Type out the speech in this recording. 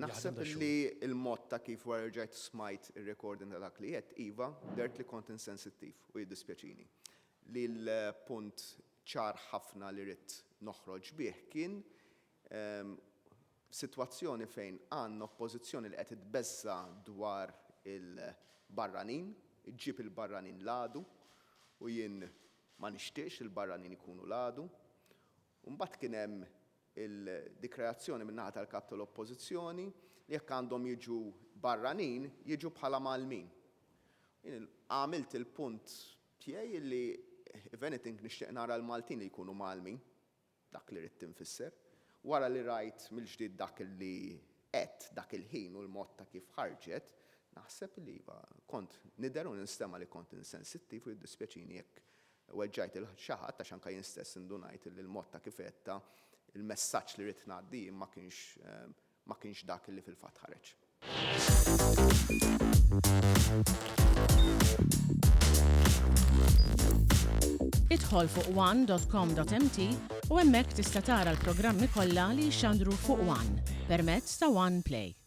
naħseb li il-mod ta' kif wara rġajt smajt ir-recording ta' dak li qed iva, dert li kont insensittiv u jiddispjaċini. Li l-punt ċar ħafna li rrid noħroġ bih kien sitwazzjoni fejn għandna oppożizzjoni li qed tbeżza dwar il-Barranin, iġġib il-Barranin ladu u jien ma nixtieqx il-Barranin ikunu ladu. U mbagħad kien hemm il-dikreazzjoni min-naħa tal-kap tal-oppożizzjoni li jekk għandhom jiġu Barranin, jiġu bħala Malmin. Għamilt il-punt tiegħi li if anything nixtieq nara l-Maltin li jkunu Malmin, dak li rrid tinfisser. Wara li rajt mill-ġdid dak li qed dak il-ħin u l-mod ta' kif ħarġet, naħseb li kont nidher u ninstema li kont insensittiv u jiddispjaċini jekk weġġajt il-xi ħadd għax anke jien stess indunajt li l-mod ta' kif qedta il-messaġġ li rrid ngħaddi ma kienx dak li fil-fatt ħareġ. Idħol fuq one.com.mt u hemmhekk tista' tara l-programmi kollha li jxandru fuq One permezz ta' One Play.